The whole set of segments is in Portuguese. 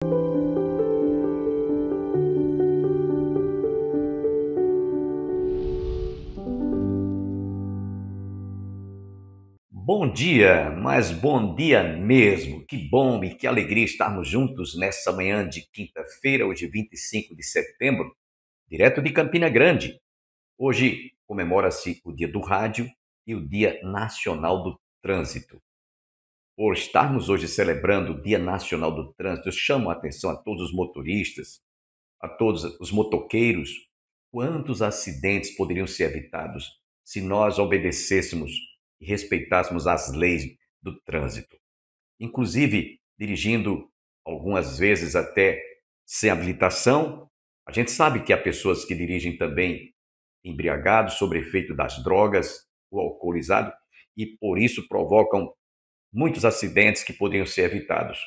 Bom dia, mas bom dia mesmo. Que bom e que alegria estarmos juntos nessa manhã de quinta-feira, hoje 25 de setembro, direto de Campina Grande. Hoje comemora-se o Dia do Rádio e o Dia Nacional do Trânsito. Por estarmos hoje celebrando o Dia Nacional do Trânsito, eu chamo a atenção a todos os motoristas, a todos os motoqueiros, quantos acidentes poderiam ser evitados se nós obedecêssemos e respeitássemos as leis do trânsito. Inclusive, dirigindo algumas vezes até sem habilitação. A gente sabe que há pessoas que dirigem também embriagados, sob efeito das drogas ou alcoolizados, e por isso provocam muitos acidentes que poderiam ser evitados.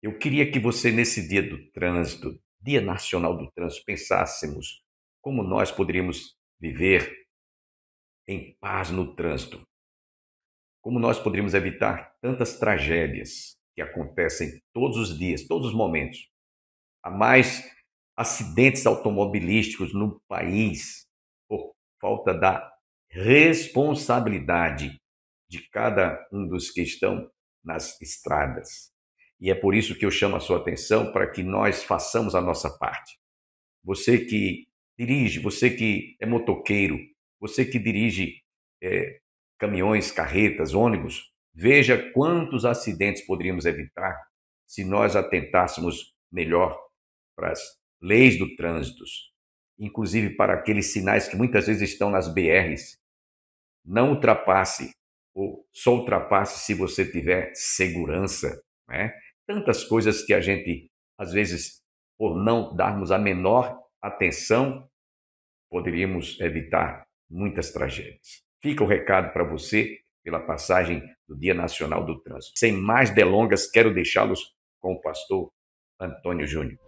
Eu queria que você, nesse dia do trânsito, Dia Nacional do Trânsito, pensássemos como nós poderíamos viver em paz no trânsito. Como nós poderíamos evitar tantas tragédias que acontecem todos os dias, todos os momentos. Há mais acidentes automobilísticos no país por falta da responsabilidade de cada um dos que estão nas estradas. E é por isso que eu chamo a sua atenção para que nós façamos a nossa parte. Você que dirige, você que é motoqueiro, você que dirige caminhões, carretas, ônibus, veja quantos acidentes poderíamos evitar se nós atentássemos melhor para as leis do trânsito, inclusive para aqueles sinais que muitas vezes estão nas BRs. Não ultrapasse, ou só ultrapasse se você tiver segurança, né? Tantas coisas que a gente, às vezes, por não darmos a menor atenção, poderíamos evitar muitas tragédias. Fica o recado para você pela passagem do Dia Nacional do Trânsito. Sem mais delongas, quero deixá-los com o pastor Antônio Júnior.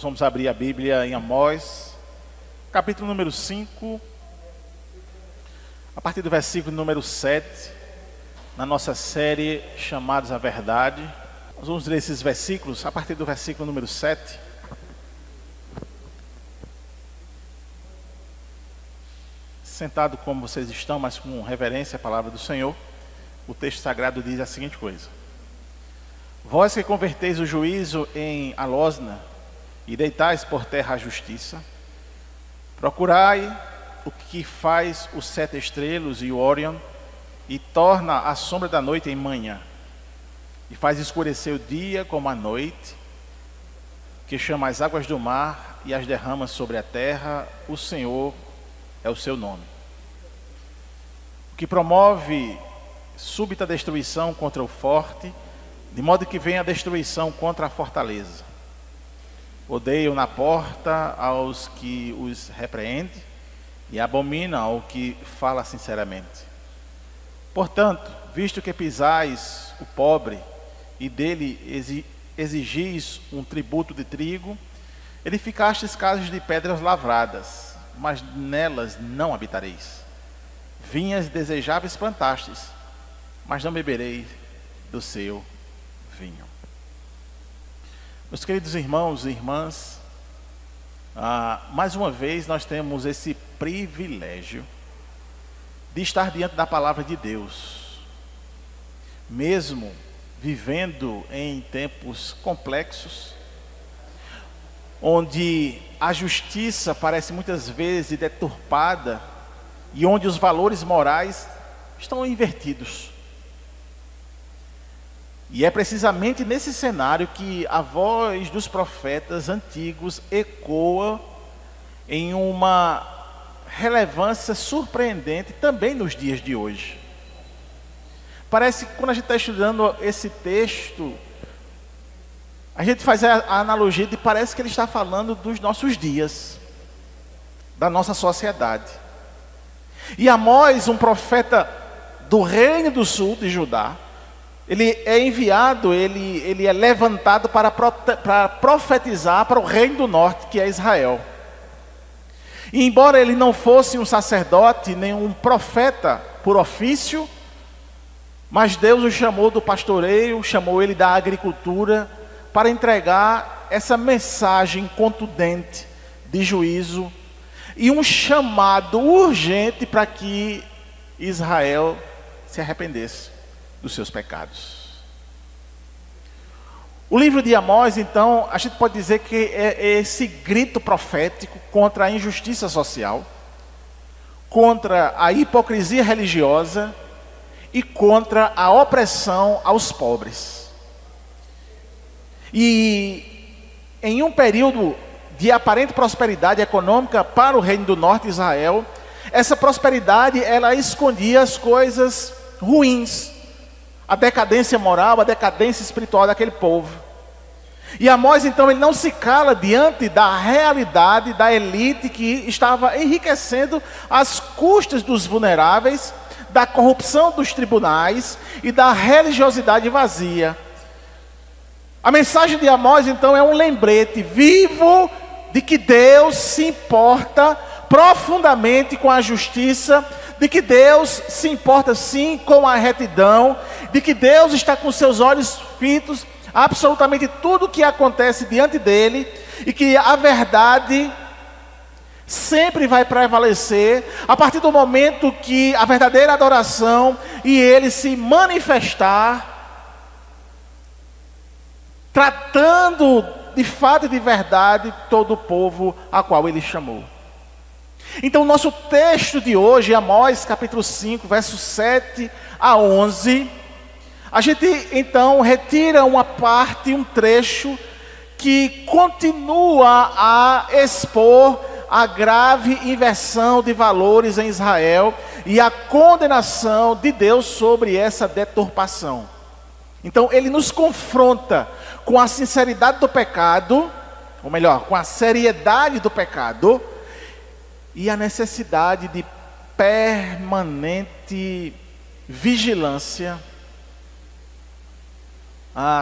Vamos abrir a Bíblia em Amós, capítulo número 5, a partir do versículo número 7, na nossa série Chamados à Verdade. Nós vamos ler esses versículos a partir do versículo número 7. Sentado como vocês estão, mas com reverência à palavra do Senhor, o texto sagrado diz a seguinte coisa: Vós que converteis o juízo em alosna e deitais por terra a justiça, procurai o que faz os 7 estrelas e o Órion, e torna a sombra da noite em manhã, e faz escurecer o dia como a noite, que chama as águas do mar e as derrama sobre a terra. O Senhor é o seu nome. O que promove súbita destruição contra o forte, de modo que venha a destruição contra a fortaleza. Odeiam na porta aos que os repreende, e abomina ao que fala sinceramente. Portanto, visto que pisais o pobre, e dele exigis um tributo de trigo, edificastes casas de pedras lavradas, mas nelas não habitareis. Vinhas desejáveis plantastes, mas não bebereis do seu vinho. Meus queridos irmãos e irmãs, mais uma vez nós temos esse privilégio de estar diante da palavra de Deus, mesmo vivendo em tempos complexos, onde a justiça parece muitas vezes deturpada e onde os valores morais estão invertidos. E é precisamente nesse cenário que a voz dos profetas antigos ecoa em uma relevância surpreendente também nos dias de hoje. Parece que quando a gente está estudando esse texto, a gente faz a analogia de parece que ele está falando dos nossos dias, da nossa sociedade. E Amós, um profeta do reino do sul de Judá, ele é enviado, ele é levantado para profetizar para o reino do norte, que é Israel. E embora ele não fosse um sacerdote, nem um profeta por ofício, mas Deus o chamou do pastoreio, chamou ele da agricultura, para entregar essa mensagem contundente de juízo e um chamado urgente para que Israel se arrependesse dos seus pecados. O livro de Amós, então, a gente pode dizer que é esse grito profético contra a injustiça social, contra a hipocrisia religiosa e contra a opressão aos pobres. E em um período de aparente prosperidade econômica para o Reino do Norte, Israel, essa prosperidade, ela escondia as coisas ruins, a decadência moral, a decadência espiritual daquele povo. E Amós, então, ele não se cala diante da realidade da elite que estava enriquecendo às custas dos vulneráveis, da corrupção dos tribunais e da religiosidade vazia. A mensagem de Amós, então, é um lembrete vivo de que Deus se importa profundamente com a justiça, de que Deus se importa sim com a retidão, de que Deus está com seus olhos fitos a absolutamente tudo que acontece diante dele, e que a verdade sempre vai prevalecer a partir do momento que a verdadeira adoração e ele se manifestar, tratando de fato e de verdade todo o povo a qual ele chamou. Então, o nosso texto de hoje, Amós capítulo 5, versos 7 a 11, a gente então retira uma parte, um trecho, que continua a expor a grave inversão de valores em Israel e a condenação de Deus sobre essa deturpação. Então, ele nos confronta com a sinceridade do pecado, ou melhor, com a seriedade do pecado, e a necessidade de permanente vigilância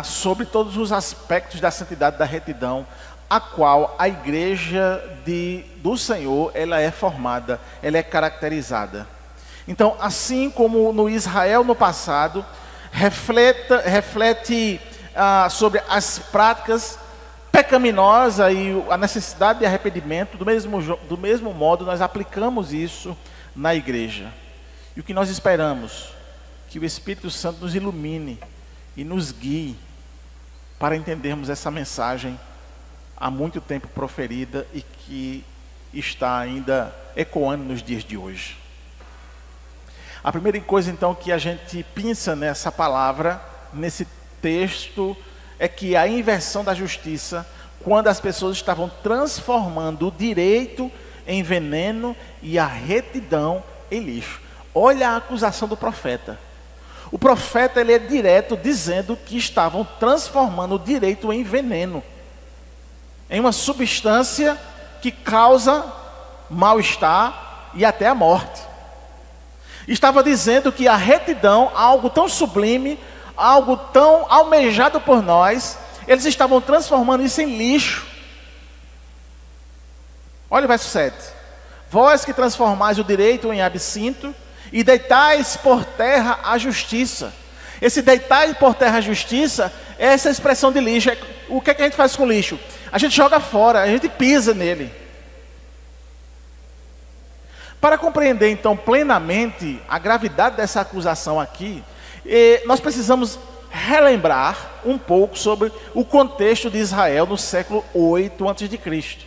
sobre todos os aspectos da santidade, da retidão, a qual a igreja do Senhor, ela é formada, ela é caracterizada. Então, assim como no Israel no passado, reflete sobre as práticas pecaminosa e a necessidade de arrependimento, do mesmo modo nós aplicamos isso na igreja. E o que nós esperamos? Que o Espírito Santo nos ilumine e nos guie para entendermos essa mensagem há muito tempo proferida e que está ainda ecoando nos dias de hoje. A primeira coisa então que a gente pensa nessa palavra, nesse texto, é que a inversão da justiça, quando as pessoas estavam transformando o direito em veneno e a retidão em lixo. Olha a acusação do profeta. O profeta, ele é direto dizendo que estavam transformando o direito em veneno, em uma substância que causa mal-estar e até a morte. Estava dizendo que a retidão, algo tão sublime, algo tão almejado por nós, eles estavam transformando isso em lixo. Olha o verso 7. Vós que transformais o direito em absinto e deitais por terra a justiça. Esse deitar por terra a justiça é essa expressão de lixo. O que é que a gente faz com o lixo? A gente joga fora, a gente pisa nele. Para compreender então plenamente a gravidade dessa acusação aqui, nós precisamos relembrar um pouco sobre o contexto de Israel no século 8 a.C.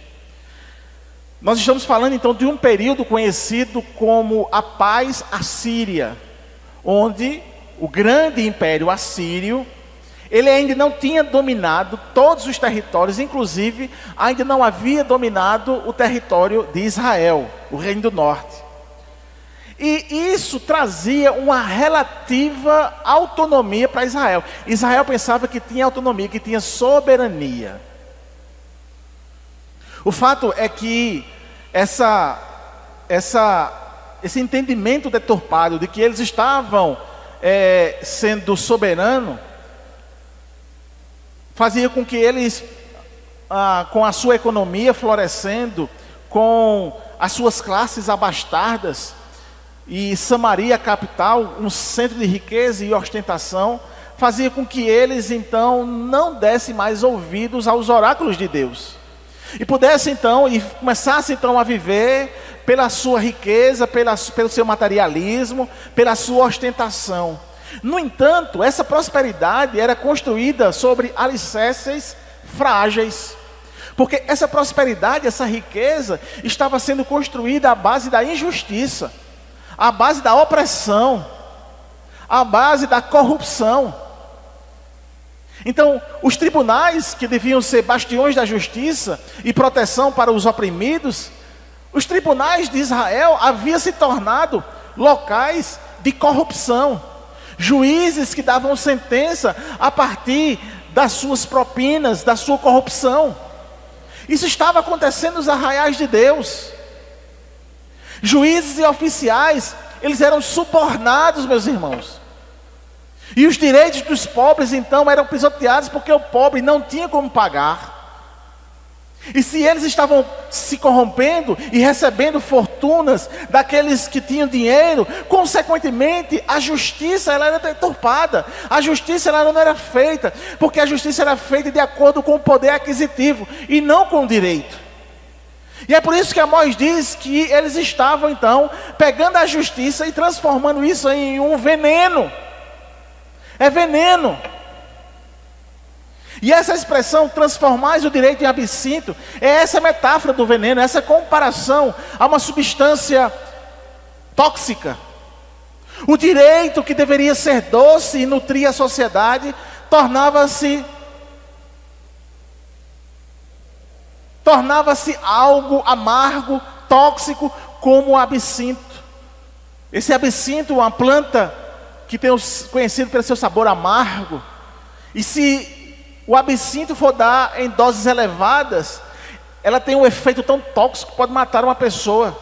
Nós estamos falando então de um período conhecido como a Paz Assíria, onde o grande império assírio, ele ainda não tinha dominado todos os territórios, inclusive ainda não havia dominado o território de Israel, o Reino do Norte. E isso trazia uma relativa autonomia para Israel. Israel pensava que tinha autonomia, que tinha soberania. O fato é que esse entendimento deturpado de que eles estavam sendo soberanos, fazia com que eles, com a sua economia florescendo, com as suas classes abastardas, e Samaria, capital, um centro de riqueza e ostentação, fazia com que eles então não dessem mais ouvidos aos oráculos de Deus. E pudessem então, e começassem então a viver pela sua riqueza, pelo seu materialismo, pela sua ostentação. No entanto, essa prosperidade era construída sobre alicerces frágeis. Porque essa prosperidade, essa riqueza, estava sendo construída à base da injustiça, à base da opressão, à base da corrupção. Então, os tribunais, que deviam ser bastiões da justiça e proteção para os oprimidos, os tribunais de Israel haviam se tornado locais de corrupção. Juízes que davam sentença a partir das suas propinas, da sua corrupção. Isso estava acontecendo nos arraiais de Deus. Juízes e oficiais, eles eram subornados, meus irmãos. E os direitos dos pobres então eram pisoteados, porque o pobre não tinha como pagar. E se eles estavam se corrompendo e recebendo fortunas daqueles que tinham dinheiro, consequentemente a justiça ela era deturpada, a justiça ela não era feita, porque a justiça era feita de acordo com o poder aquisitivo e não com o direito. E é por isso que Amós diz que eles estavam então pegando a justiça e transformando isso em um veneno. É veneno. E essa expressão, transformais o direito em absinto, é essa metáfora do veneno, essa comparação a uma substância tóxica. O direito que deveria ser doce e nutrir a sociedade, tornava-se algo amargo, tóxico, como o absinto. Esse absinto, uma planta que tem conhecido pelo seu sabor amargo, e se o absinto for dar em doses elevadas, ela tem um efeito tão tóxico que pode matar uma pessoa.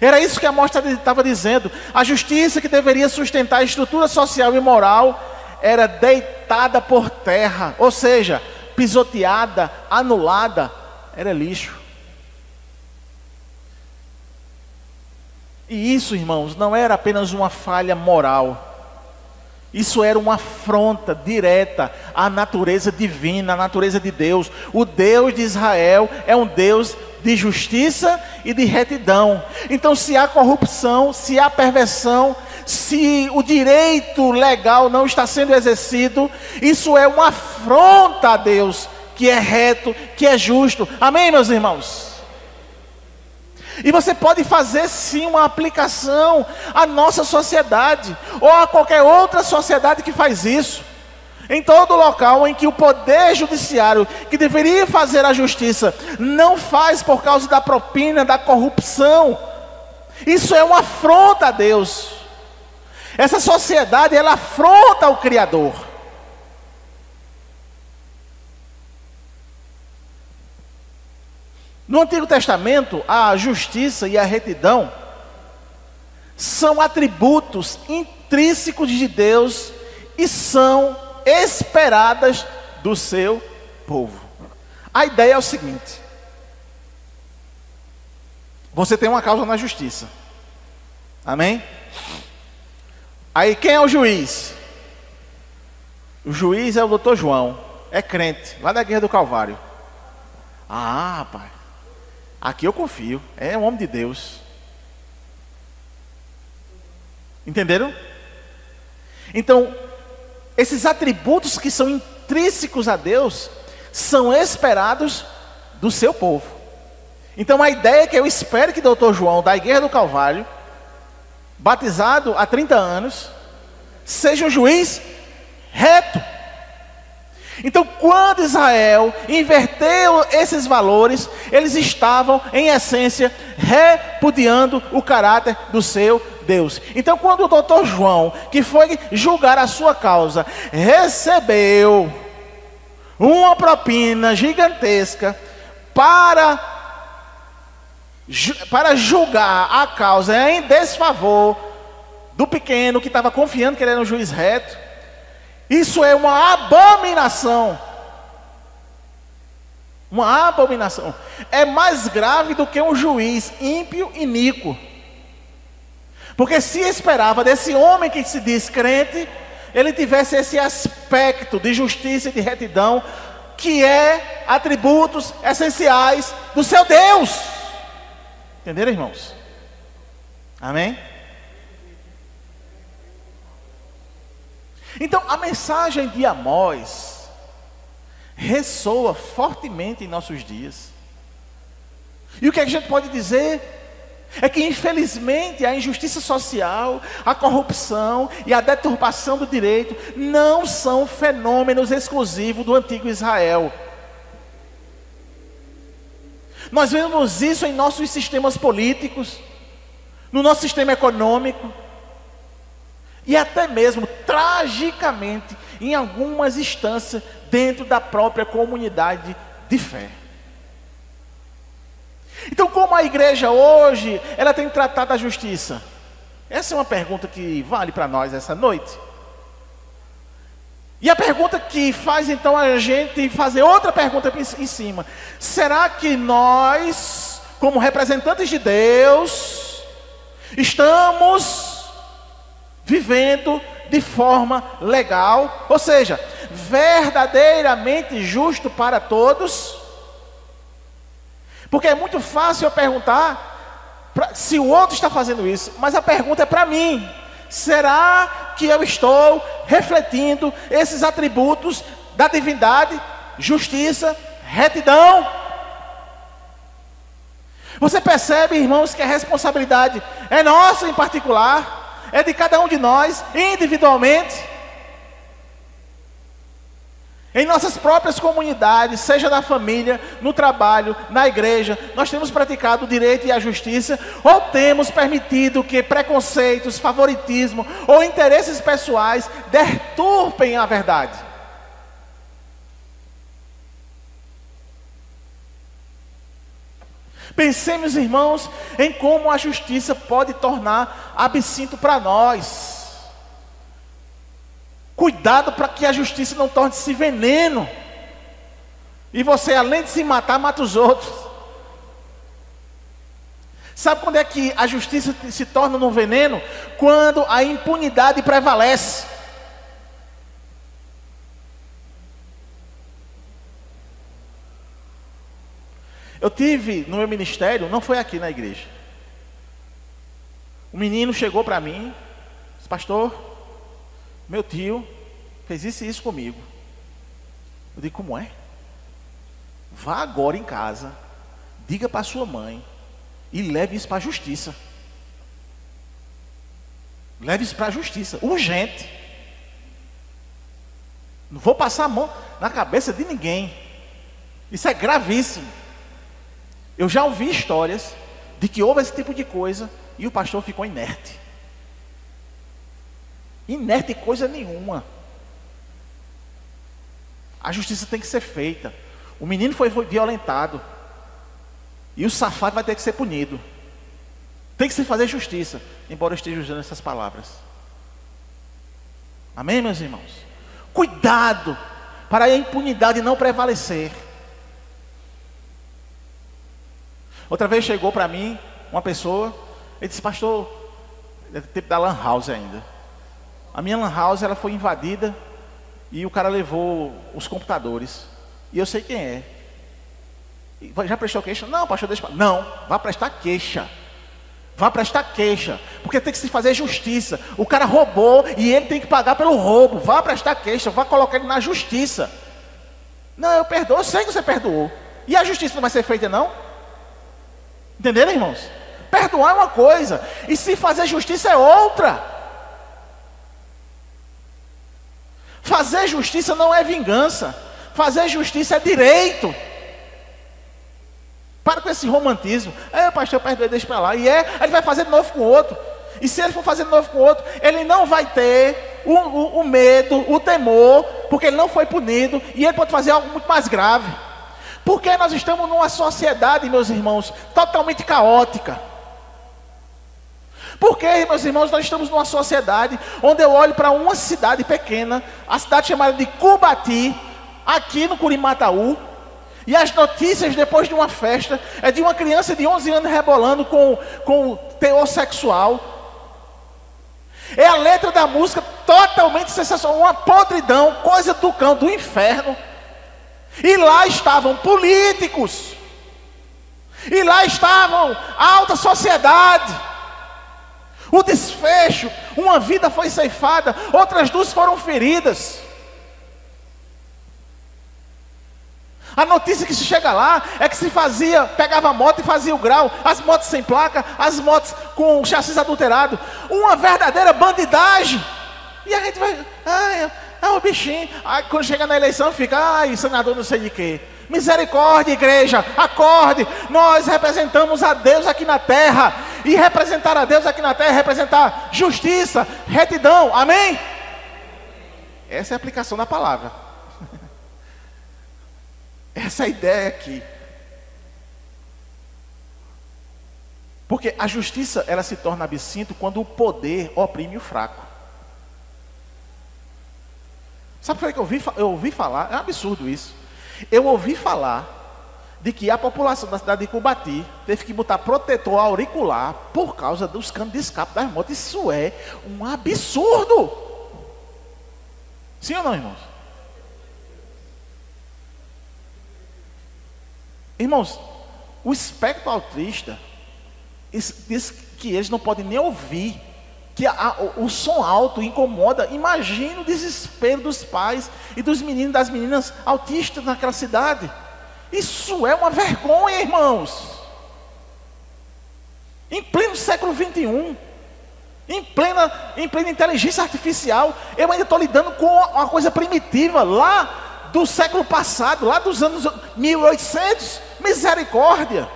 Era isso que a Amós estava dizendo. A justiça que deveria sustentar a estrutura social e moral era deitada por terra, ou seja, pisoteada, anulada, era lixo. E isso, irmãos, não era apenas uma falha moral. Isso era uma afronta direta à natureza divina, à natureza de Deus. O Deus de Israel é um Deus de justiça e de retidão. Então, se há corrupção, se há perversão, se o direito legal não está sendo exercido, isso é uma afronta a Deus, que é reto, que é justo. Amém, meus irmãos? E você pode fazer sim uma aplicação à nossa sociedade, ou a qualquer outra sociedade que faz isso. Em todo local em que o poder judiciário, que deveria fazer a justiça, não faz por causa da propina, da corrupção, isso é uma afronta a Deus. Essa sociedade, ela afronta o Criador. No Antigo Testamento, a justiça e a retidão são atributos intrínsecos de Deus e são esperadas do seu povo. A ideia é o seguinte: você tem uma causa na justiça, amém? Aí quem é o juiz? O juiz é o Dr. João, é crente, lá da Guerra do Calvário. Ah, rapaz, aqui eu confio, é um homem de Deus. Entenderam? Então, esses atributos que são intrínsecos a Deus são esperados do seu povo. Então a ideia é que eu espero que Dr. João, da Igreja do Calvário, batizado há 30 anos, seja um juiz reto. Então, quando Israel inverteu esses valores, eles estavam, em essência, repudiando o caráter do seu Deus. Então, quando o Dr. João, que foi julgar a sua causa, recebeu uma propina gigantesca para julgar a causa em desfavor do pequeno, que estava confiando que ele era um juiz reto, isso é uma abominação. Uma abominação. É mais grave do que um juiz ímpio e iníquo. Porque se esperava desse homem que se diz crente, ele tivesse esse aspecto de justiça e de retidão, que é atributos essenciais do seu Deus. Entenderam, irmãos? Amém? Então, a mensagem de Amós ressoa fortemente em nossos dias. E o que a gente pode dizer é que, infelizmente, a injustiça social, a corrupção e a deturpação do direito não são fenômenos exclusivos do antigo Israel. Nós vemos isso em nossos sistemas políticos, no nosso sistema econômico, e até mesmo, tragicamente, em algumas instâncias dentro da própria comunidade de fé. Então, como a igreja hoje, ela tem tratado a justiça? Essa é uma pergunta que vale para nós essa noite. E a pergunta que faz então a gente fazer outra pergunta em cima: será que nós, como representantes de Deus, estamos vivendo de forma legal, ou seja, verdadeiramente justo para todos? Porque é muito fácil eu perguntar se o outro está fazendo isso, mas a pergunta é para mim: será que eu estou refletindo esses atributos da divindade, justiça, retidão? Você percebe, irmãos, que a responsabilidade é nossa em particular, é de cada um de nós individualmente. Em nossas próprias comunidades, seja na família, no trabalho, na igreja, nós temos praticado o direito e a justiça, ou temos permitido que preconceitos, favoritismo ou interesses pessoais deturpem a verdade? Pensemos, irmãos, em como a justiça pode tornar absinto para nós. Cuidado para que a justiça não torne-se veneno. E você, além de se matar, mata os outros. Sabe quando é que a justiça se torna um veneno? Quando a impunidade prevalece. Eu tive no meu ministério, não foi aqui na igreja. Um menino chegou para mim, disse: pastor, meu tio fez isso e isso comigo. Eu digo: como é? Vá agora em casa, diga para sua mãe e leve isso para a justiça. Leve isso para a justiça, urgente. Não vou passar a mão na cabeça de ninguém. Isso é gravíssimo. Eu já ouvi histórias de que houve esse tipo de coisa e o pastor ficou inerte. Inerte coisa nenhuma. A justiça tem que ser feita. O menino foi violentado e o safado vai ter que ser punido. Tem que se fazer justiça, embora eu esteja usando essas palavras. Amém, meus irmãos? Cuidado para a impunidade não prevalecer. Outra vez chegou para mim uma pessoa, ele disse: pastor, é tempo da lan house ainda. A minha lan house, ela foi invadida e o cara levou os computadores. E eu sei quem é. Já prestou queixa? Não, pastor, deixa. Não, vá prestar queixa. Vá prestar queixa, porque tem que se fazer justiça. O cara roubou e ele tem que pagar pelo roubo. Vá prestar queixa, vá colocar ele na justiça. Não, eu perdoo, eu sei que você perdoou. E a justiça não vai ser feita, não? Entenderam, irmãos? Perdoar é uma coisa, e se fazer justiça é outra. Fazer justiça não é vingança. Fazer justiça é direito. Para com esse romantismo. Pastor, eu perdoei, deixa para lá. E ele vai fazer de novo com o outro. E se ele for fazer de novo com o outro, ele não vai ter o medo, o temor, porque ele não foi punido, e ele pode fazer algo muito mais grave. Porque nós estamos numa sociedade, meus irmãos, totalmente caótica. Porque, meus irmãos, nós estamos numa sociedade onde eu olho para uma cidade pequena, a cidade chamada de Cubati, aqui no Curimataú, E as notícias depois de uma festa é de uma criança de 11 anos rebolando com teor sexual. É a letra da música totalmente sensacional, uma podridão, coisa do cão, do inferno. E lá estavam políticos, e lá estavam a alta sociedade. O desfecho, uma vida foi ceifada, outras duas foram feridas. A notícia que se chega lá é que se pegava a moto e fazia o grau, as motos sem placa, as motos com chassi adulterado, uma verdadeira bandidagem. E a gente vai, é um bichinho. Aí quando chega na eleição fica, senador não sei de quê. Misericórdia, igreja, acorde. Nós representamos a Deus aqui na terra. E representar a Deus aqui na terra é representar justiça, retidão, amém? Essa é a aplicação da palavra. Essa é a ideia aqui. Porque a justiça, ela se torna absinto quando o poder oprime o fraco. Sabe o que eu ouvi falar? É um absurdo isso. Eu ouvi falar de que a população da cidade de Cubati teve que botar protetor auricular por causa dos canos de escape das motos. Isso é um absurdo. Sim ou não, irmãos? Irmãos, o espectro autista diz que eles não podem nem ouvir, que o som alto incomoda. Imagina o desespero dos pais e dos meninos e das meninas autistas naquela cidade. Isso é uma vergonha, irmãos. Em pleno século 21, em plena inteligência artificial, eu ainda estou lidando com uma coisa primitiva lá do século passado, lá dos anos 1800. Misericórdia.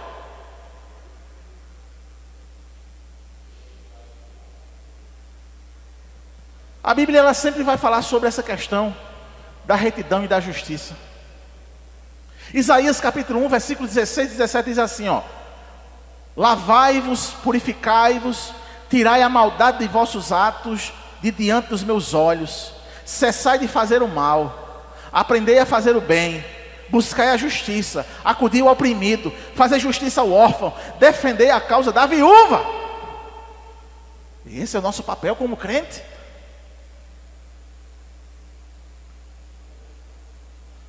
A Bíblia ela sempre vai falar sobre essa questão da retidão e da justiça. Isaías capítulo 1, versículo 16 e 17 diz assim, lavai-vos, purificai-vos, tirai a maldade de vossos atos de diante dos meus olhos, cessai de fazer o mal, aprendei a fazer o bem, buscai a justiça, acudi ao oprimido, fazer justiça ao órfão, defendei a causa da viúva. Esse é o nosso papel como crente.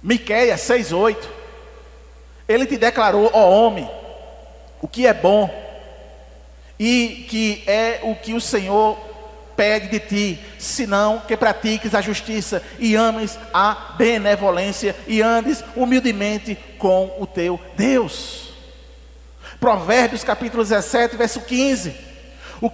Miqueias 6:8, ele te declarou, ó homem, o que é bom, e que é o que o Senhor pede de ti, senão que pratiques a justiça, e ames a benevolência, e andes humildemente com o teu Deus. Provérbios capítulo 17, verso 15, o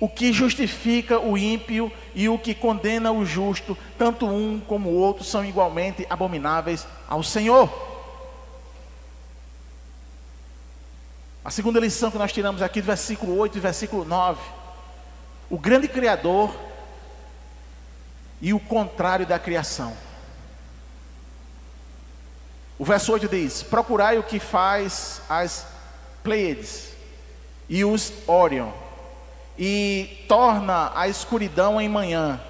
que justifica o ímpio e o que condena o justo, tanto um como o outro são igualmente abomináveis ao Senhor. A segunda lição que nós tiramos aqui do versículo 8 e versículo 9, o grande Criador e o contrário da criação. O verso 8 diz, procurai o que faz as Pleiades e os Órion, e torna a escuridão em manhã,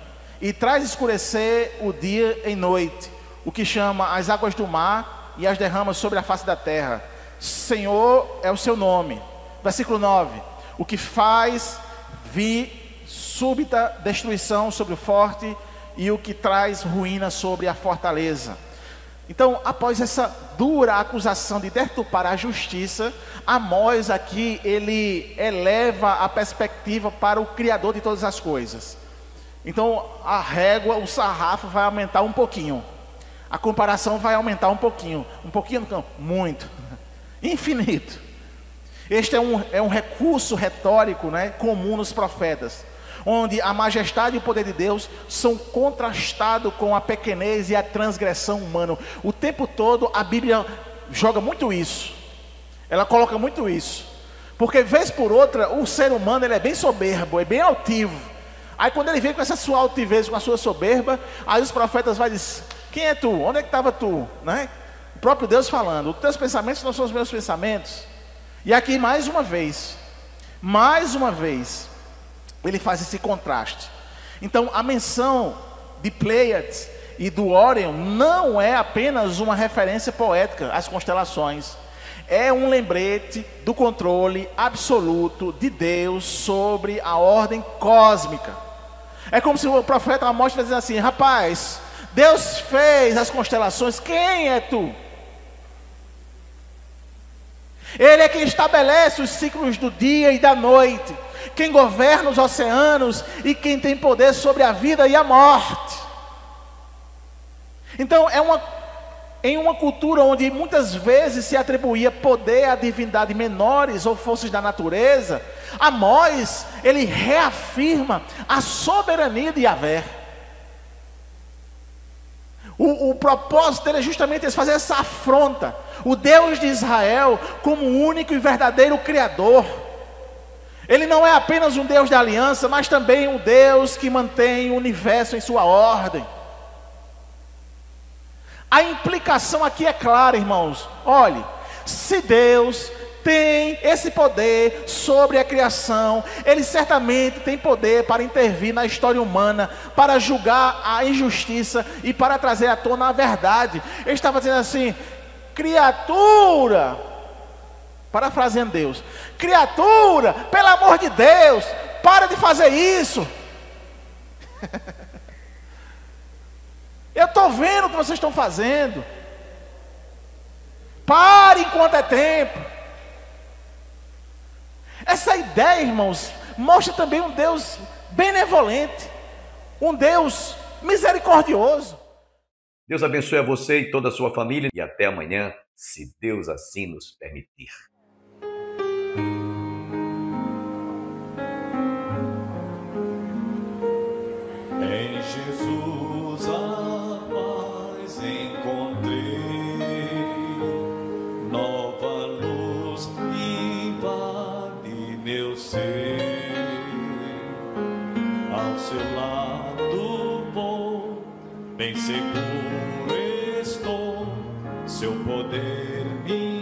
e traz escurecer o dia em noite, o que chama as águas do mar e as derrama sobre a face da terra. Senhor é o seu nome. Versículo 9, o que faz vir súbita destruição sobre o forte, e o que traz ruína sobre a fortaleza. Então, após essa dura acusação de deturpar a justiça, Amós aqui, ele eleva a perspectiva para o Criador de todas as coisas. Então, a régua, o sarrafo vai aumentar um pouquinho. A comparação vai aumentar um pouquinho. Um pouquinho, não, muito. Infinito. Este é um recurso retórico, né, comum nos profetas, onde a majestade e o poder de Deus são contrastados com a pequenez e a transgressão humana. O tempo todo a Bíblia joga muito isso. Ela coloca muito isso. Porque vez por outra o ser humano ele é bem soberbo, é bem altivo. Aí quando ele vem com essa sua altivez, com a sua soberba, aí os profetas vão dizer, quem é tu? Onde é que estava tu? Né? O próprio Deus falando, os teus pensamentos não são os meus pensamentos. E aqui mais uma vez, ele faz esse contraste. Então a menção de Pleiades e do Órion não é apenas uma referência poética às constelações. É um lembrete do controle absoluto de Deus sobre a ordem cósmica. É como se o profeta Amós estivesse dizendo assim: rapaz, Deus fez as constelações, quem é tu? Ele é quem estabelece os ciclos do dia e da noite, quem governa os oceanos e quem tem poder sobre a vida e a morte. Então em uma cultura onde muitas vezes se atribuía poder a divindades menores ou forças da natureza, Amós, ele reafirma a soberania de Yahvé. O propósito dele é justamente esse, fazer essa afronta. O Deus de Israel como o único e verdadeiro Criador. Ele não é apenas um Deus da aliança, mas também um Deus que mantém o universo em sua ordem. A implicação aqui é clara, irmãos. Olhe, se Deus tem esse poder sobre a criação, Ele certamente tem poder para intervir na história humana, para julgar a injustiça e para trazer à tona a verdade. Ele estava dizendo assim: criatura, parafraseando Deus, criatura, pelo amor de Deus, para de fazer isso. Eu estou vendo o que vocês estão fazendo. Pare enquanto é tempo. Essa ideia, irmãos, mostra também um Deus benevolente, um Deus misericordioso. Deus abençoe a você e toda a sua família e até amanhã, se Deus assim nos permitir. Em Jesus a paz encontrei, nova luz invade meu ser. Ao seu lado vou, bem seguro estou, seu poder me